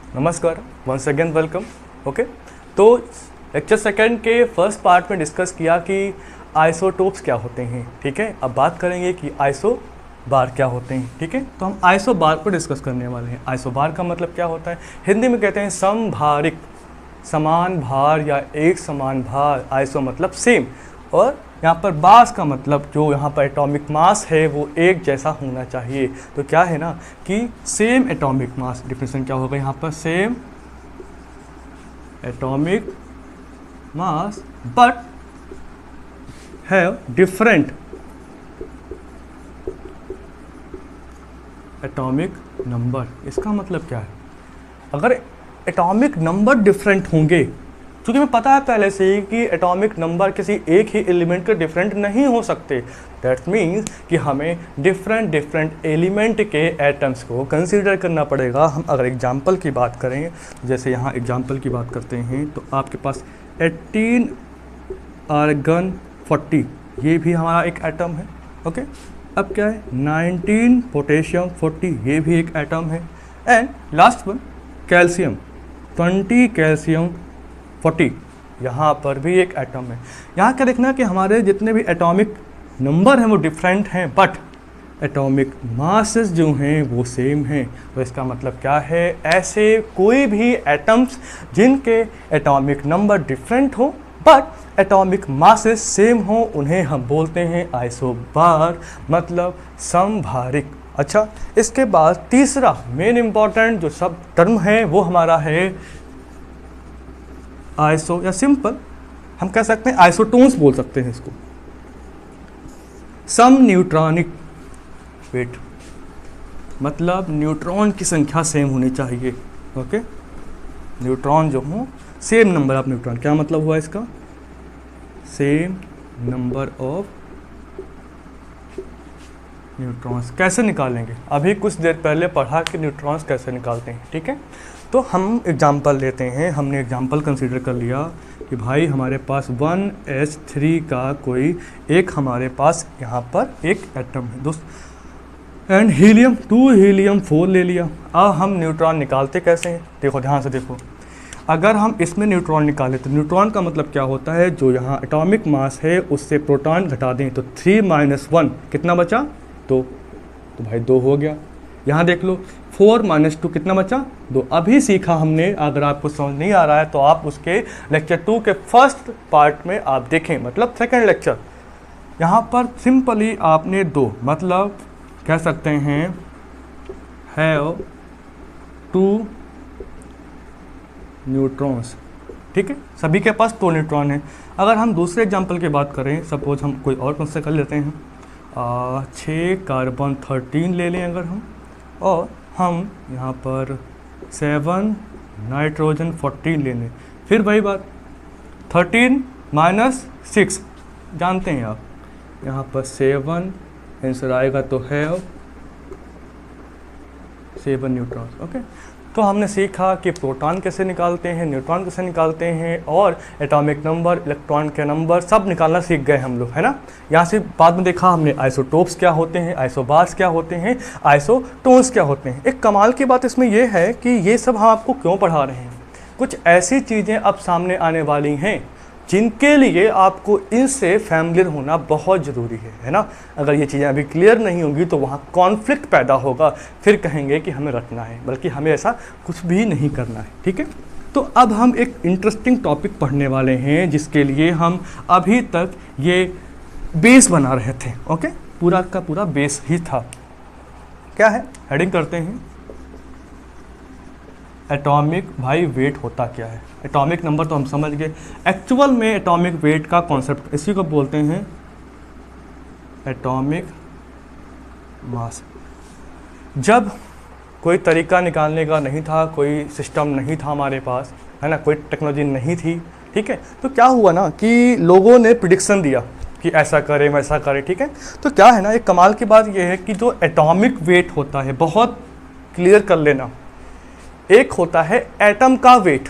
नमस्कार, once again welcome. Okay, तो lecture second के फर्स्ट पार्ट में डिस्कस किया कि आइसोटोप्स क्या होते हैं। ठीक है, अब बात करेंगे कि आइसो बार क्या होते हैं। ठीक है, तो हम आइसो बार को डिस्कस करने वाले हैं। आइसो बार का मतलब क्या होता है, हिंदी में कहते हैं समभारिक, समान भार या एक समान भार। आइसो मतलब सेम, और यहाँ पर बास का मतलब जो यहाँ पर एटॉमिक मास है वो एक जैसा होना चाहिए। तो क्या है ना कि सेम एटॉमिक मास, डिफिनेशन क्या होगा यहाँ पर, same atomic mass but have different atomic number. इसका मतलब क्या है, अगर एटॉमिक नंबर डिफरेंट होंगे, क्योंकि हमें पता है पहले से ही कि एटॉमिक नंबर किसी एक ही एलिमेंट के डिफरेंट नहीं हो सकते। दैट मीन्स कि हमें डिफरेंट एलिमेंट के एटम्स को कंसीडर करना पड़ेगा। हम अगर एग्जांपल की बात करें, जैसे यहाँ एग्जांपल की बात करते हैं, तो आपके पास 18 आर्गन 40, ये भी हमारा एक एटम है। ओके, अब क्या है, 19 पोटेशियम 40, ये भी एक एटम है। And last one calcium 20 calcium 40, यहाँ पर भी एक एटम है। यहाँ क्या देखना कि हमारे जितने भी एटॉमिक नंबर हैं वो डिफरेंट हैं, बट एटॉमिक मासेस जो हैं वो सेम हैं। तो इसका मतलब क्या है, ऐसे कोई भी एटम्स जिनके एटॉमिक नंबर डिफरेंट हो बट एटॉमिक मासेस सेम हो, उन्हें हम बोलते हैं आइसोबार, मतलब समभारिक। अच्छा, इसके बाद तीसरा मेन इंपॉर्टेंट जो सब टर्म है वो हमारा है आइसो, या सिंपल हम कह सकते हैं आइसोटोन्स बोल सकते हैं इसको। सम न्यूट्रॉनिक वेट, मतलब न्यूट्रॉन की संख्या सेम होनी चाहिए। ओके, न्यूट्रॉन जो हो सेम नंबर ऑफ न्यूट्रॉन, क्या मतलब हुआ इसका, सेम नंबर ऑफ न्यूट्रॉन्स। कैसे निकालेंगे, अभी कुछ देर पहले पढ़ा कि न्यूट्रॉन्स कैसे निकालते हैं। ठीक है, तो हम एग्जाम्पल लेते हैं। हमने एग्जाम्पल कंसीडर कर लिया कि भाई हमारे पास 1s3 का कोई एक हमारे पास यहाँ पर एक एटम है दोस्त, एंड हीलियम 2 हीलियम 4 ले लिया। अब हम न्यूट्रॉन निकालते कैसे हैं, देखो ध्यान से देखो। अगर हम इसमें न्यूट्रॉन निकालें तो न्यूट्रॉन का मतलब क्या होता है, जो यहाँ एटॉमिक मास है उससे प्रोटॉन घटा दें, तो 3 - 1 कितना बचा, 2। तो भाई 2 हो गया। यहाँ देख लो 4 - 2 कितना बचा, 2। अभी सीखा हमने, अगर आपको समझ नहीं आ रहा है तो आप उसके लेक्चर 2 के फर्स्ट पार्ट में आप देखें, मतलब सेकंड लेक्चर। यहाँ पर सिंपली आपने 2 मतलब कह सकते हैं हैव 2 न्यूट्रॉन्स। ठीक है, सभी के पास 2 न्यूट्रॉन है। अगर हम दूसरे एग्जाम्पल की बात करें, सपोज हम कोई और कंसिडर कर लेते हैं, 6 कार्बन 13 ले लें अगर हम, और हम यहाँ पर 7 नाइट्रोजन 14 ले लें, फिर वही बात 13 - 6 जानते हैं आप, यहाँ पर 7 आंसर आएगा, तो है 7 न्यूट्रॉन्स। ओके, तो हमने सीखा कि प्रोटॉन कैसे निकालते हैं, न्यूट्रॉन कैसे निकालते हैं, और एटॉमिक नंबर, इलेक्ट्रॉन के नंबर सब निकालना सीख गए हम लोग, है ना। यहाँ से बाद में देखा हमने आइसोटोप्स क्या होते हैं, आइसोबार्स क्या होते हैं, आइसोटोन्स क्या होते हैं। एक कमाल की बात इसमें यह है कि ये सब हम आपको क्यों पढ़ा रहे हैं, कुछ ऐसी चीज़ें अब सामने आने वाली हैं जिनके लिए आपको इनसे फैमिलियर होना बहुत ज़रूरी है ना। अगर ये चीज़ें अभी क्लियर नहीं होंगी तो वहाँ कॉन्फ्लिक्ट पैदा होगा, फिर कहेंगे कि हमें रटना है, बल्कि हमें ऐसा कुछ भी नहीं करना है। ठीक है, तो अब हम एक इंटरेस्टिंग टॉपिक पढ़ने वाले हैं जिसके लिए हम अभी तक ये बेस बना रहे थे। ओके, पूरा का पूरा बेस ही था। क्या है, हेडिंग करते हैं एटॉमिक भाई वेट होता क्या है। एटॉमिक नंबर तो हम समझ गए, एक्चुअल में एटॉमिक वेट का कॉन्सेप्ट इसी को बोलते हैं एटॉमिक मास। जब कोई तरीका निकालने का नहीं था, कोई सिस्टम नहीं था हमारे पास, है ना, कोई टेक्नोलॉजी नहीं थी, ठीक है, तो क्या हुआ ना कि लोगों ने प्रिडिक्शन दिया कि ऐसा करें वैसा करें। ठीक है, तो क्या है ना, एक कमाल की बात यह है कि जो एटॉमिक वेट होता है, बहुत क्लियर कर लेना, एक होता है एटम का वेट,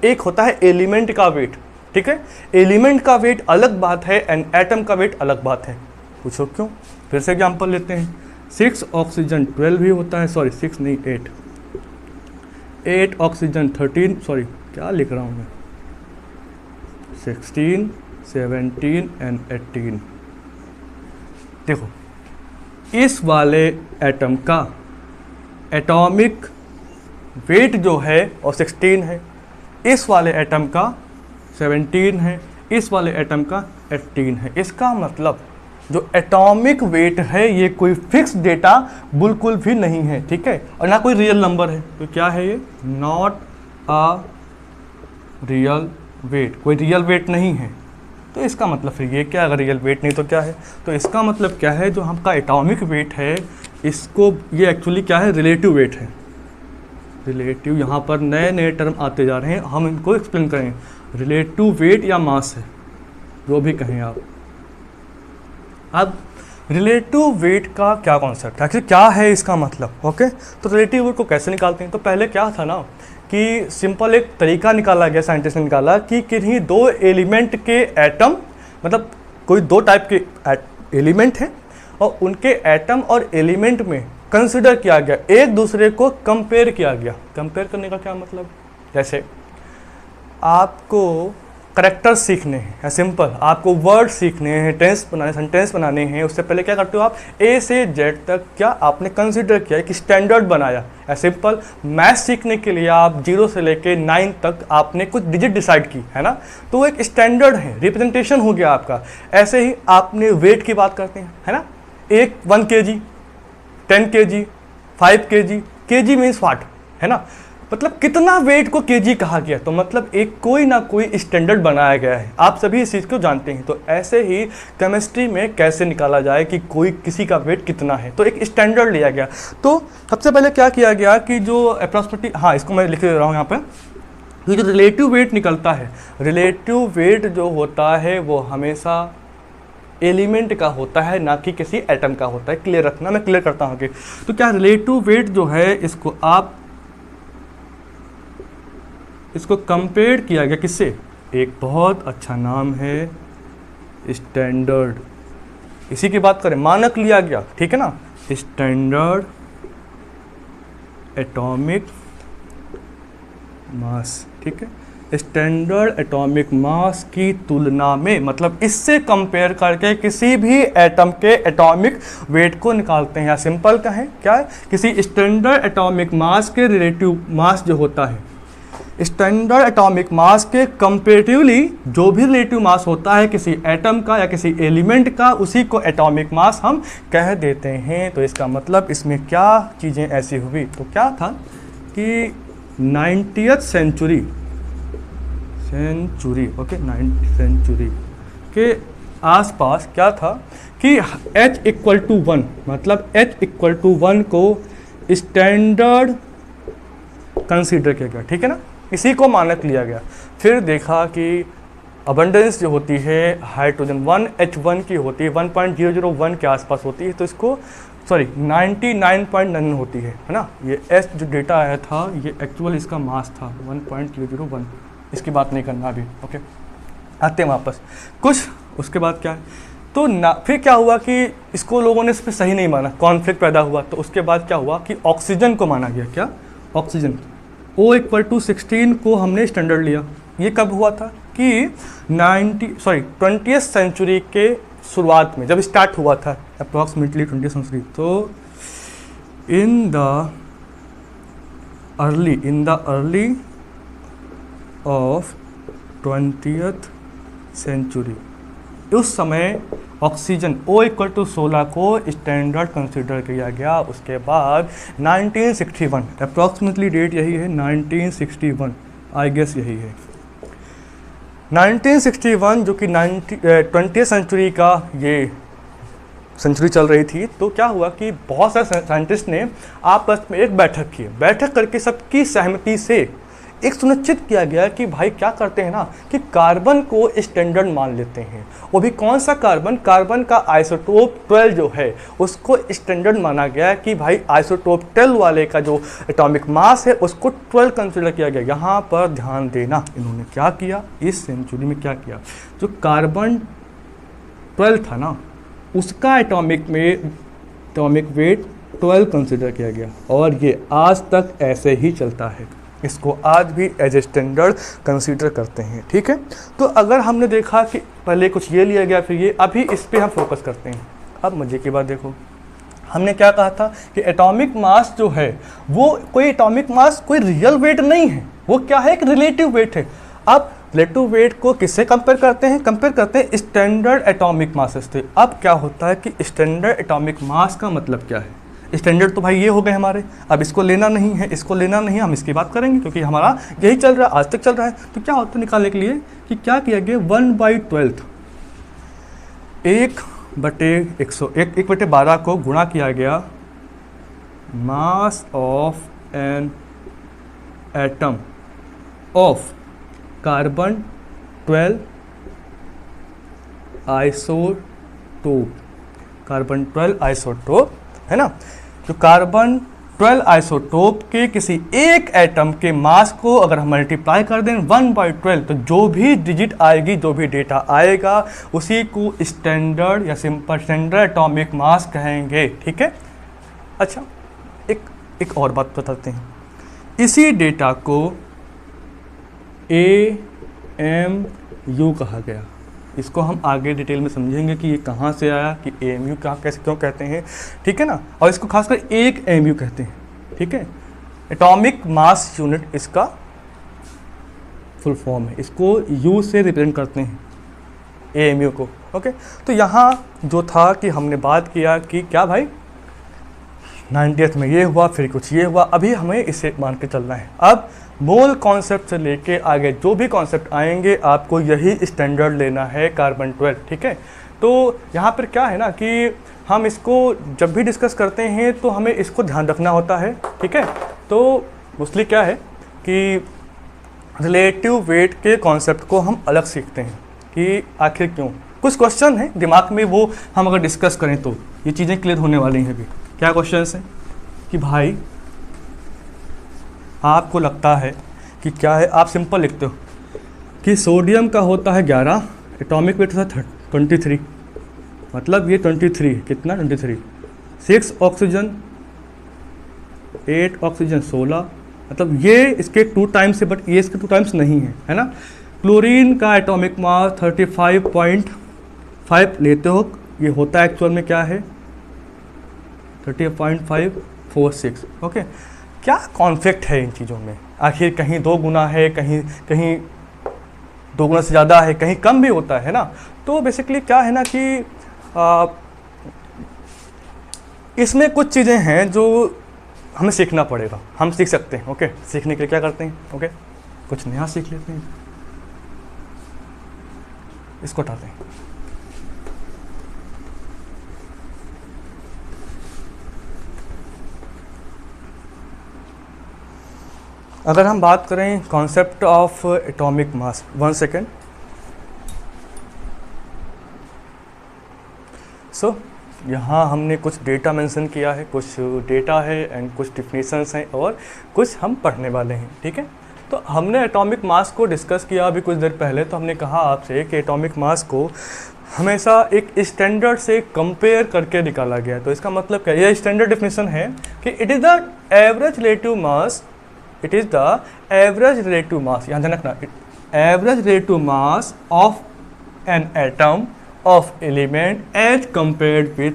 एक होता है एलिमेंट का वेट। ठीक है, एलिमेंट का वेट अलग बात है एंड एटम का वेट अलग बात है। पूछो क्यों, फिर से एग्जांपल लेते हैं। 6 ऑक्सीजन 12 भी होता है, सॉरी 6 नहीं 8, 8 ऑक्सीजन 13, सॉरी क्या लिख रहा हूँ मैं, 16, 17 एंड 18। देखो इस वाले एटम का एटॉमिक वेट जो है और 16 है, इस वाले एटम का 17 है, इस वाले एटम का 18 है। इसका मतलब जो एटॉमिक वेट है ये कोई फिक्स डेटा बिल्कुल भी नहीं है, ठीक है, और ना कोई रियल नंबर है। तो क्या है ये, नॉट अ रियल वेट, कोई रियल वेट नहीं है। तो इसका मतलब फिर ये क्या, अगर रियल वेट नहीं तो क्या है, तो इसका मतलब क्या है, जो हमका एटॉमिक वेट है इसको, ये एक्चुअली क्या है, रिलेटिव वेट है। रिलेटिव, यहाँ पर नए नए टर्म आते जा रहे हैं, हम इनको एक्सप्लेन करें। रिलेटिव वेट या मास है, जो भी कहें आप। अब रिलेटिव वेट का क्या कॉन्सेप्ट है, आखिर क्या है इसका मतलब, ओके। तो रिलेटिव वेट को कैसे निकालते हैं, तो पहले क्या था ना कि सिंपल एक तरीका निकाला गया, साइंटिस्ट ने निकाला कि किन्हीं दो एलिमेंट के एटम, मतलब कोई दो टाइप के एलिमेंट हैं और उनके एटम और एलिमेंट में कंसिडर किया गया, एक दूसरे को कंपेयर किया गया। कंपेयर करने का क्या मतलब, जैसे आपको करेक्टर सीखने हैं, सिंपल आपको वर्ड सीखने हैं, टेंस बनाने, सेंटेंस बनाने हैं, उससे पहले क्या करते हो आप, ए से जेड तक क्या आपने कंसिडर किया, एक स्टैंडर्ड बनाया। सिंपल मैथ सीखने के लिए आप 0 से लेके 9 तक आपने कुछ डिजिट डिसाइड की, है ना, तो वो एक स्टैंडर्ड है, रिप्रेजेंटेशन हो गया आपका। ऐसे ही आपने वेट की बात करते हैं, है ना, 1 kg, 10 kg, 5 kg, kg means what, है ना, मतलब कितना वेट को केजी कहा गया, तो मतलब एक कोई ना कोई स्टैंडर्ड बनाया गया है, आप सभी इस चीज़ को जानते हैं। तो ऐसे ही केमिस्ट्री में कैसे निकाला जाए कि कोई किसी का वेट कितना है, तो एक स्टैंडर्ड लिया गया। तो सबसे पहले क्या किया गया कि जो अप्रॉक्सिमेटली, हाँ इसको मैं लिख दे रहा हूँ यहाँ पर, ये जो रिलेटिव वेट निकलता है, रिलेटिव वेट जो होता है वो हमेशा एलिमेंट का होता है, ना कि किसी एटम का होता है। क्लियर रखना, मैं क्लियर करता हूँ कि तो क्या रिलेटिव वेट जो है इसको कंपेयर किया गया किससे, एक बहुत अच्छा नाम है स्टैंडर्ड, इसी की बात करें, मानक लिया गया, ठीक है ना, स्टैंडर्ड एटॉमिक मास, ठीक है, स्टैंडर्ड एटॉमिक मास की तुलना में, मतलब इससे कंपेयर करके किसी भी एटम के एटॉमिक वेट को निकालते हैं। या सिंपल कहें क्या है, किसी स्टैंडर्ड एटॉमिक मास के रिलेटिव मास जो होता है, स्टैंडर्ड एटॉमिक मास के कंपेरेटिवली जो भी रिलेटिव मास होता है किसी एटम का या किसी एलिमेंट का, उसी को एटॉमिक मास हम कह देते हैं। तो इसका मतलब इसमें क्या चीज़ें ऐसी हुई, तो क्या था कि 90th century, okay, 90th century के आसपास क्या था कि H=1, मतलब H=1 को स्टैंडर्ड कंसीडर किया गया, ठीक है ना, इसी को मानक लिया गया। फिर देखा कि अबंडेंस जो होती है हाइड्रोजन 1H1 की होती है 1.001 के आसपास होती है, तो इसको 99.9 होती है ना। ये एस जो डेटा आया था ये एक्चुअल इसका मास था 1.001, इसकी बात नहीं करना अभी, ओके, आते हैं वापस कुछ। उसके बाद क्या है, तो ना फिर क्या हुआ कि इसको लोगों ने इस पर सही नहीं माना, कॉन्फ्लिक्ट पैदा हुआ। तो उसके बाद क्या हुआ कि ऑक्सीजन को माना गया, क्या, ऑक्सीजन O=16 को हमने स्टैंडर्ड लिया। ये कब हुआ था कि 20th सेंचुरी के शुरुआत में, जब स्टार्ट हुआ था अप्रॉक्सीमेटली 20th सेंचुरी, तो in the early of 20th century, उस समय ऑक्सीजन O=16 को स्टैंडर्ड कंसीडर किया गया। उसके बाद 1961, अप्रॉक्सीमेटली डेट यही है 1961, आई गेस यही है 1961, जो कि 20th सेंचुरी का ये सेंचुरी चल रही थी। तो क्या हुआ कि बहुत सारे साइंटिस्ट ने आपस में एक बैठक की, बैठक करके सबकी सहमति से एक सुनिश्चित किया गया कि भाई क्या करते हैं ना कि कार्बन को स्टैंडर्ड मान लेते हैं। वो भी कौन सा कार्बन, कार्बन का आइसोटोप 12 जो है उसको स्टैंडर्ड माना गया कि भाई आइसोटोप 12 वाले का जो एटॉमिक मास है उसको 12 कंसिडर किया गया। यहाँ पर ध्यान देना, इन्होंने क्या किया इस सेंचुरी में, क्या किया, जो कार्बन 12 था ना उसका एटॉमिक वेट 12 कंसिडर किया गया, और ये आज तक ऐसे ही चलता है। इसको आज भी एज ए स्टैंडर्ड कंसीडर करते हैं, ठीक है। तो अगर हमने देखा कि पहले कुछ ये लिया गया फिर ये, अभी इस पे हम फोकस करते हैं। अब मजे की बात देखो, हमने क्या कहा था कि एटॉमिक मास जो है वो कोई एटॉमिक मास कोई रियल वेट नहीं है, वो क्या है, एक रिलेटिव वेट है। अब रिलेटिव वेट को किससे कंपेयर करते हैं, कंपेयर करते हैं स्टैंडर्ड एटॉमिक मासेस से। अब क्या होता है कि स्टैंडर्ड एटॉमिक मास का मतलब क्या है, स्टैंडर्ड तो भाई ये हो गए हमारे, अब इसको लेना नहीं है, इसको लेना नहीं है, हम इसकी बात करेंगे क्योंकि हमारा यही चल रहा है, आज तक चल रहा है। तो क्या होता है निकालने के लिए कि क्या किया गया 1/12 1/12 को गुणा किया गया मास of an atom of carbon 12 isotope, carbon 12 isotope है ना। जो कार्बन 12 आइसोटोप के किसी एक एटम के मास को अगर हम मल्टीप्लाई कर दें 1/12, तो जो भी डिजिट आएगी, जो भी डेटा आएगा, उसी को स्टैंडर्ड या सिंपल स्टैंडर्ड एटॉमिक मास कहेंगे, ठीक है। अच्छा, एक और बात बताते हैं, इसी डेटा को AMU कहा गया। इसको हम आगे डिटेल में समझेंगे कि ये कहाँ से आया, कि AMU कैसे क्यों कहते हैं, ठीक है ना। और इसको खासकर एक AMU कहते हैं, ठीक है, एटॉमिक मास यूनिट इसका फुल फॉर्म है। इसको U से रिप्रेजेंट करते हैं AMU को, ओके। तो यहाँ जो था कि हमने बात किया कि क्या भाई 90th में ये हुआ, फिर कुछ ये हुआ, अभी हमें इसे मान के चलना है। अब मोल कॉन्सेप्ट से लेके आगे जो भी कॉन्सेप्ट आएंगे आपको यही स्टैंडर्ड लेना है, कार्बन 12, ठीक है। तो यहाँ पर क्या है ना कि हम इसको जब भी डिस्कस करते हैं तो हमें इसको ध्यान रखना होता है, ठीक है। तो मोस्टली क्या है कि रिलेटिव वेट के कॉन्सेप्ट को हम अलग सीखते हैं कि आखिर क्यों, कुछ क्वेश्चन है दिमाग में, वो हम अगर डिस्कस करें तो ये चीज़ें क्लियर होने वाली हैं। अभी क्या क्वेश्चन हैं कि भाई आपको लगता है कि क्या है, आप सिंपल लिखते हो कि सोडियम का होता है 11, एटॉमिक वेट होता है 23, मतलब ये 23 कितना 23, 6 ऑक्सीजन 8 ऑक्सीजन 16, मतलब ये इसके 2 टाइम्स है, बट ये इसके 2 टाइम्स नहीं है ना। क्लोरीन का एटॉमिक मास 35.5 लेते हो, ये होता है एक्चुअल में क्या है 30.546, ओके। क्या कॉन्फ्लिक्ट है इन चीज़ों में, आखिर कहीं 2 गुना है, कहीं 2 गुना से ज़्यादा है, कहीं कम भी होता है ना। तो बेसिकली क्या है ना कि इसमें कुछ चीज़ें हैं जो हमें सीखना पड़ेगा, हम सीख सकते हैं, ओके। सीखने के लिए क्या करते हैं, ओके, कुछ नया सीख लेते हैं, इसको उठाते हैं। अगर हम बात करें concept of atomic mass, 1 second. So यहाँ हमने कुछ डेटा मेंशन किया है, कुछ डेटा है एंड कुछ डिफिनेशंस हैं और कुछ हम पढ़ने वाले हैं, ठीक है। तो हमने एटॉमिक मास को डिस्कस किया अभी कुछ देर पहले। तो हमने कहा आपसे कि एटॉमिक मास को हमेशा एक स्टैंडर्ड से कंपेयर करके निकाला गया। तो इसका मतलब क्या है, यह स्टैंडर्ड डिफिनेशन है कि it is the average relative mass, it is the average relative mass, यहाँ ध्यान रखना, average relative mass of an atom of element as compared with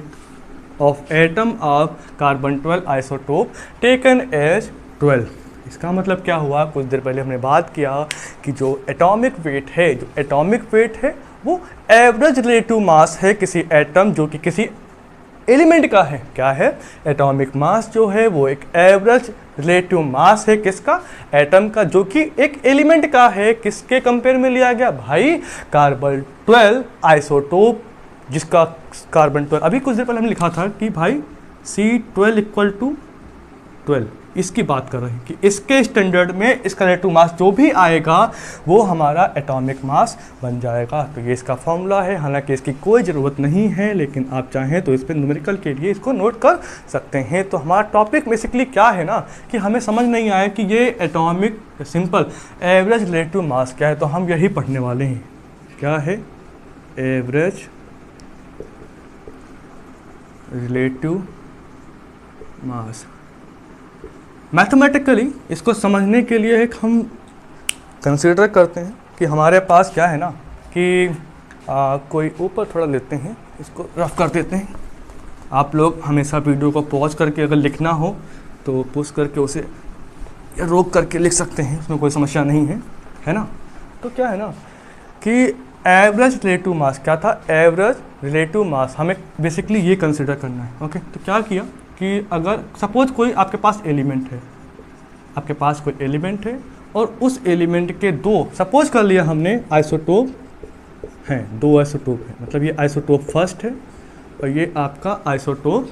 of atom of carbon 12 isotope taken as 12। इसका मतलब क्या हुआ, कुछ देर पहले हमने बात किया कि जो एटॉमिक वेट है, जो एटॉमिक वेट है वो एवरेज रिलेटिव मास है किसी एटम जो कि किसी एलिमेंट का है। क्या है, एटॉमिक मास जो है वो एक एवरेज रिलेटिव मास है किसका, एटम का, जो कि एक एलिमेंट का है। किसके कंपेयर में लिया गया भाई, कार्बन 12 आइसोटोप, जिसका कार्बन 12 अभी कुछ देर पहले हमने लिखा था कि भाई C12 इक्वल टू 12, इसकी बात कर रहे हैं कि इसके स्टैंडर्ड में इसका रिलेटिव मास जो भी आएगा वो हमारा एटॉमिक मास बन जाएगा। तो ये इसका फॉर्मूला है, हालांकि इसकी कोई ज़रूरत नहीं है, लेकिन आप चाहें तो इस पर न्यूमेरिकल के लिए इसको नोट कर सकते हैं। तो हमारा टॉपिक बेसिकली क्या है ना कि हमें समझ नहीं आया कि ये एटॉमिक सिंपल एवरेज रिलेटिव मास क्या है, तो हम यही पढ़ने वाले हैं। क्या है एवरेज रिलेटिव मास, मैथमेटिकली इसको समझने के लिए एक हम कंसिडर करते हैं कि हमारे पास क्या है ना कि कोई ऊपर थोड़ा लेते हैं, इसको रफ कर देते हैं। आप लोग हमेशा वीडियो को पॉज करके अगर लिखना हो तो पुश करके उसे रोक करके लिख सकते हैं, उसमें कोई समस्या नहीं है ना। तो क्या है ना कि एवरेज रिलेटिव मास क्या था, एवरेज रिलेटिव मास हमें बेसिकली ये कंसिडर करना है। ओके, तो क्या किया कि अगर सपोज कोई आपके पास एलिमेंट है, आपके पास कोई एलिमेंट है और उस एलिमेंट के दो, सपोज कर लिया हमने आइसोटोप हैं, दो आइसोटोप है, मतलब ये आइसोटोप फर्स्ट है और ये आपका आइसोटोप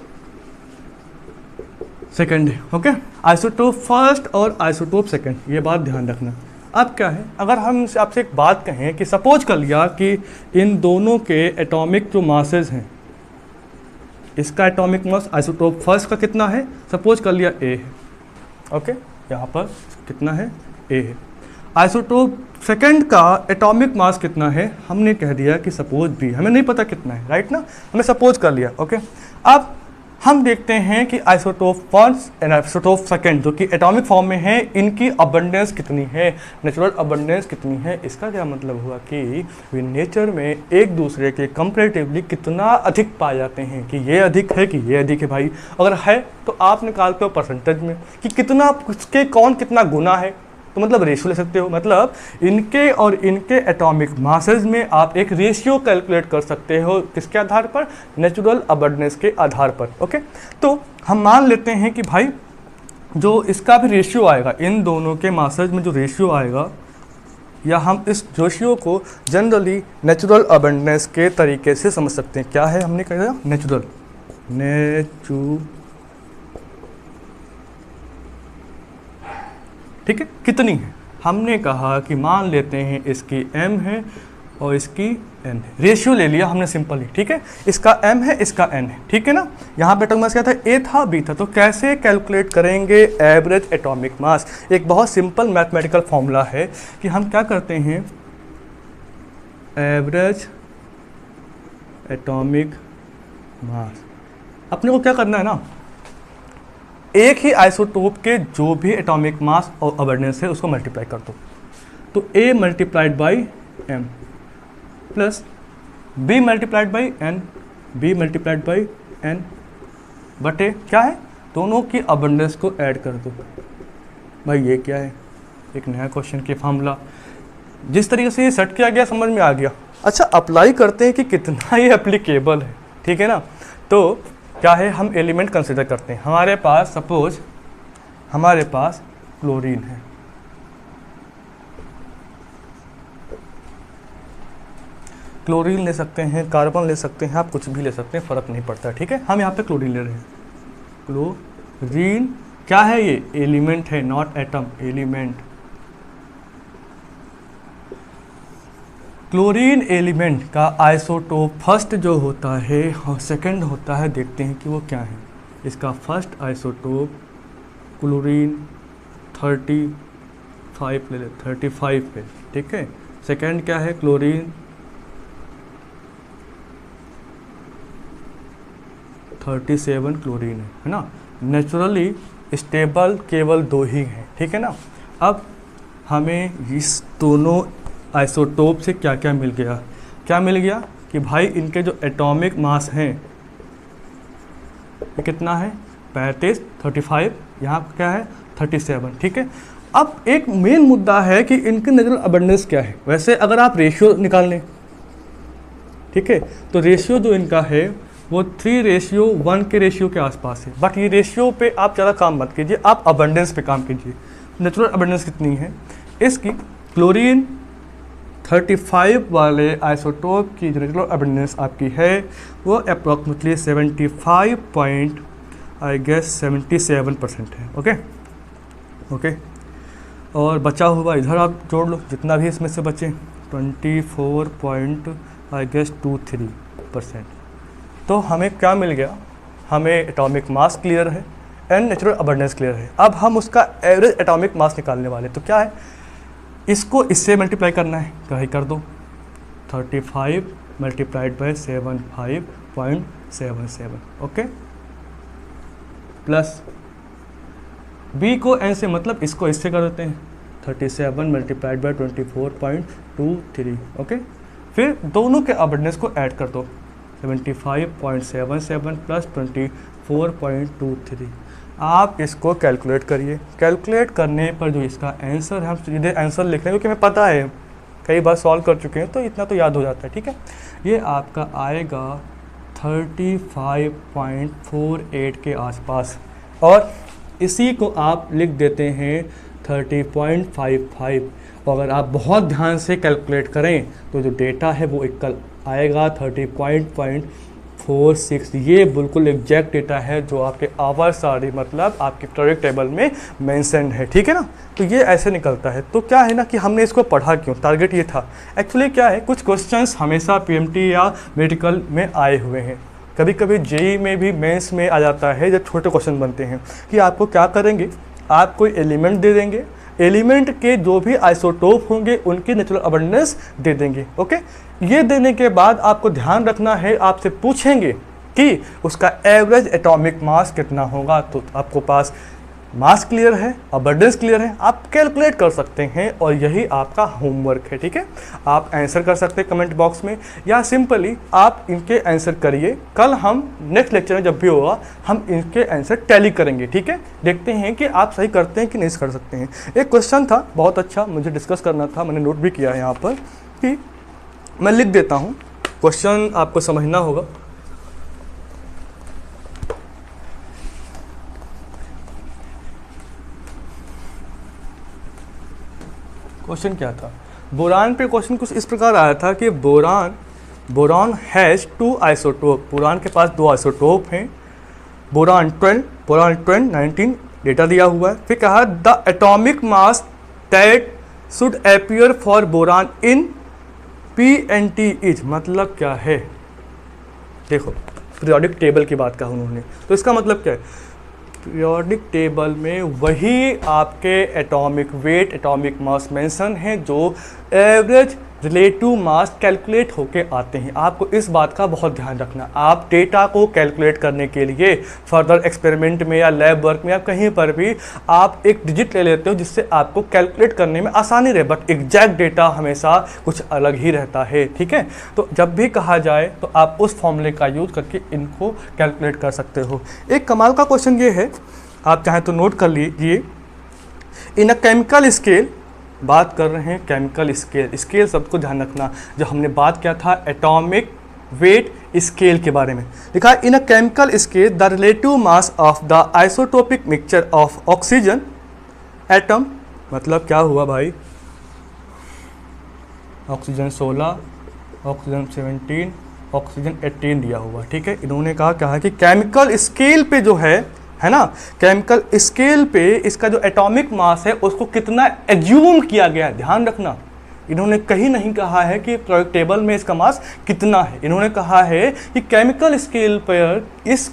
सेकंड है। ओके, आइसोटोप फर्स्ट और आइसोटोप सेकंड, ये बात ध्यान रखना। अब क्या है, अगर हम आपसे एक बात कहें कि सपोज कर लिया कि इन दोनों के एटॉमिक जो मासेस हैं, इसका एटॉमिक मास आइसोटोप फर्स्ट का कितना है, सपोज कर लिया ए है। ओके, यहाँ पर कितना है, ए है। आइसोटोप सेकंड का एटॉमिक मास कितना है, हमने कह दिया कि सपोज बी, हमें नहीं पता कितना है, राइट ना, हमने सपोज कर लिया। ओके, अब हम देखते हैं कि isotope first and isotope second जो कि एटॉमिक फॉर्म में है, इनकी अबंडेंस कितनी है, नेचुरल अबंडेंस कितनी है। इसका क्या मतलब हुआ कि वे नेचर में एक दूसरे के कंपैरेटिवली कितना अधिक पाए जाते हैं, कि ये अधिक है कि ये अधिक है। भाई अगर है तो आप निकालते हो परसेंटेज में कि कितना, उसके कौन कितना गुना है, तो मतलब रेशियो ले सकते हो, मतलब इनके और इनके एटॉमिक मासेस में आप एक रेशियो कैलकुलेट कर सकते हो, किसके आधार पर, नेचुरल अबंडेंस के आधार पर। ओके, तो हम मान लेते हैं कि भाई जो इसका भी रेशियो आएगा, इन दोनों के मासेस में जो रेशियो आएगा, या हम इस रेशियो को जनरली नेचुरल अबंडेंस के तरीके से समझ सकते हैं। क्या है, हमने कहा नेचुरल, ठीक है, कितनी है, हमने कहा कि मान लेते हैं इसकी m है और इसकी n है, रेशियो ले लिया हमने सिंपली, ठीक है, इसका m है इसका n है, ठीक है ना। यहाँ पे एटॉमिक मास क्या था, a था b था, तो कैसे कैलकुलेट करेंगे एवरेज एटॉमिक मास। एक बहुत सिंपल मैथमेटिकल फॉर्मूला है कि हम क्या करते हैं, एवरेज एटॉमिक मास, अपने को क्या करना है ना, एक ही आइसोटोप के जो भी एटॉमिक मास और अबंडेंस है उसको मल्टीप्लाई कर दो, तो A multiplied by m plus B multiplied by n, B multiplied by n बटे क्या है, दोनों की अबंडेंस को ऐड कर दो। भाई ये क्या है, एक नया क्वेश्चन के फार्मूला, जिस तरीके से ये सेट किया गया समझ में आ गया। अच्छा, अप्लाई करते हैं कि कितना ये एप्लीकेबल है, ठीक है ना। तो क्या है, हम एलिमेंट कंसिडर करते हैं, हमारे पास सपोज हमारे पास क्लोरीन है, क्लोरीन ले सकते हैं, कार्बन ले सकते हैं, आप कुछ भी ले सकते हैं, फर्क नहीं पड़ता, ठीक है। हम यहाँ पे क्लोरीन ले रहे हैं, क्लोरीन क्या है, ये एलिमेंट है, not atom, element. Chlorine element का आइसोटोप फर्स्ट जो होता है और सेकंड होता है, देखते हैं कि वो क्या है। इसका फर्स्ट आइसोटोप क्लोरीन 35 ले ले, 35 है, ठीक है। सेकंड क्या है, क्लोरीन 37 क्लोरीन है ना। नेचुरली स्टेबल केवल दो ही हैं, ठीक है ना। अब हमें इस दोनों आइसोटोप से क्या क्या मिल गया, क्या मिल गया कि भाई इनके जो एटॉमिक मास हैं ये कितना है, 35, 35, यहाँ क्या है 37, ठीक है। अब एक मेन मुद्दा है कि इनके नेचुरल अबंडेंस क्या है। वैसे अगर आप रेशियो निकाल लें, ठीक है, तो रेशियो जो इनका है वो 3:1 के रेशियो के आसपास है, बट ये रेशियो पे आप ज़्यादा काम मत कीजिए, आप अबंडेंस पे काम कीजिए। नेचुरल अबंडेंस कितनी है इसकी, क्लोरीन 35 वाले आइसोटोप की जो नेचुरल अबंडेंस आपकी है वो अप्रॉक्सीमेटली 77% है। ओके, और बचा हुआ इधर आप जोड़ लो, जितना भी इसमें से बचे 24.23%। तो हमें क्या मिल गया, हमें एटॉमिक मास क्लियर है एंड नेचुरल अबंडेंस क्लियर है। अब हम उसका एवरेज एटॉमिक मास निकालने वाले, तो क्या है, इसको इससे मल्टीप्लाई करना है, कहीं कर दो 35 multiplied by 75.77, okay, plus b को एन से मतलब इसको इससे कर देते हैं 37 मल्टीप्लाइड बाई 24.23। ओके, फिर दोनों के अबंडेंस को ऐड कर दो 75.77 प्लस 24.23। आप इसको कैलकुलेट करिए। कैलकुलेट करने पर जो इसका आंसर है, हम सीधे आंसर लिख रहे हैं क्योंकि हमें पता है कई बार सॉल्व कर चुके हैं तो इतना तो याद हो जाता है। ठीक है, ये आपका आएगा 35.48 के आसपास, और इसी को आप लिख देते हैं 30.55। और अगर आप बहुत ध्यान से कैलकुलेट करें तो जो डेटा है वो एक कल आएगा 30.46। ये बिल्कुल एग्जैक्ट डेटा है जो आपके आवर सारी मतलब आपके प्रोडक्ट टेबल में मेंशन है। ठीक है ना, तो ये ऐसे निकलता है। तो क्या है ना कि हमने इसको पढ़ा क्यों, टारगेट ये था एक्चुअली क्या है, कुछ क्वेश्चंस हमेशा पीएमटी या मेडिकल में आए हुए हैं, कभी कभी जेई में भी मेंस में आ जाता है जब छोटे क्वेश्चन बनते हैं कि आपको क्या करेंगे, आप कोई एलिमेंट दे देंगे, एलिमेंट के जो भी आइसोटोप होंगे उनकी नेचुरल अबंडेंस दे देंगे। ओके, ये देने के बाद आपको ध्यान रखना है, आपसे पूछेंगे कि उसका एवरेज एटॉमिक मास कितना होगा, तो आपको पास मास क्लियर है, अबंडेंस क्लियर है, आप कैलकुलेट कर सकते हैं और यही आपका होमवर्क है। ठीक है, आप आंसर कर सकते हैं कमेंट बॉक्स में या सिंपली आप इनके आंसर करिए। कल हम नेक्स्ट लेक्चर में जब भी होगा हम इनके आंसर टैली करेंगे। ठीक है, देखते हैं कि आप सही करते हैं कि नहीं कर सकते हैं। एक क्वेश्चन था बहुत अच्छा, मुझे डिस्कस करना था, मैंने नोट भी किया है यहाँ पर, कि मैं लिख देता हूँ, क्वेश्चन आपको समझना होगा। क्वेश्चन क्या था, बोरान पे क्वेश्चन कुछ इस प्रकार आया था कि बोरान हैज़ 2 आइसोटोप, बोरान के पास 2 आइसोटोप हैं, बोरान 12 19 डेटा दिया हुआ है। फिर कहा the atomic mass that should appear for boron in PNT is, मतलब क्या है, देखो पीरियोडिक टेबल की बात कहा उन्होंने, तो इसका मतलब क्या है, पीरियोडिक टेबल में वही आपके atomic weight, atomic mass mention है जो एवरेज रिलेटिव मास कैलकुलेट होके आते हैं। आपको इस बात का बहुत ध्यान रखना, आप डेटा को कैलकुलेट करने के लिए फर्दर एक्सपेरिमेंट में या लैब वर्क में या कहीं पर भी आप एक डिजिट ले लेते हो जिससे आपको कैलकुलेट करने में आसानी रहे, बट एग्जैक्ट डेटा हमेशा कुछ अलग ही रहता है। ठीक है, तो जब भी कहा जाए तो आप उस फॉर्मूले का यूज़ करके इनको कैलकुलेट कर सकते हो। एक कमाल का क्वेश्चन ये है, आप चाहें तो नोट कर लीजिए, इन अ केमिकल स्केल, बात कर रहे हैं केमिकल स्केल, स्केल सबको ध्यान रखना, जो हमने बात किया था एटॉमिक वेट स्केल के बारे में। लिखा in a chemical scale the relative mass of the isotopic mixture of oxygen atom, मतलब क्या हुआ भाई, ऑक्सीजन 16, ऑक्सीजन 17, ऑक्सीजन 18 दिया हुआ। ठीक है, इन्होंने कहा कि केमिकल स्केल पे जो है ना, केमिकल स्केल पे इसका जो एटॉमिक मास है उसको कितना एज्यूम किया गया है, ध्यान रखना। इन्होंने कहीं नहीं कहा है कि प्रोडक्ट टेबल में इसका मास कितना है, इन्होंने कहा है कि केमिकल स्केल पर इस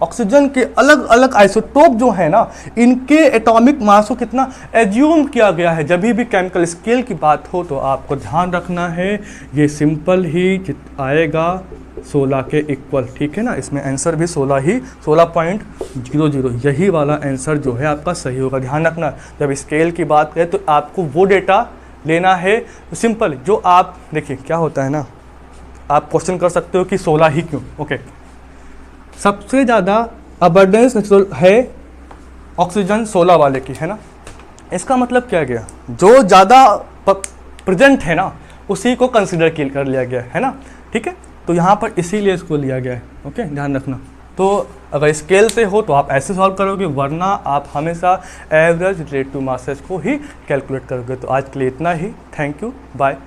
ऑक्सीजन के अलग अलग आइसोटोप जो है ना, इनके एटॉमिक मास को कितना एज्यूम किया गया है। जब भी केमिकल स्केल की बात हो तो आपको ध्यान रखना है, ये सिंपल ही आएगा 16 के इक्वल। ठीक है ना, इसमें आंसर भी 16.00, यही वाला आंसर जो है आपका सही होगा। ध्यान रखना, जब स्केल की बात करें तो आपको वो डेटा लेना है तो सिंपल, जो आप देखिए क्या होता है ना, आप क्वेश्चन कर सकते हो कि 16 ही क्यों। ओके, सबसे ज़्यादा अबंडेंस नेचुरल है ऑक्सीजन 16 वाले की, है ना, इसका मतलब क्या गया, जो ज़्यादा प्रेजेंट है ना उसी को कंसिडर कर लिया गया है ना। ठीक है, तो यहाँ पर इसीलिए इसको लिया गया है। ओके, ध्यान रखना। तो अगर स्केल से हो तो आप ऐसे सॉल्व करोगे, वरना आप हमेशा एवरेज रिलेटिव मासेस को ही कैलकुलेट करोगे। तो आज के लिए इतना ही, थैंक यू, बाय।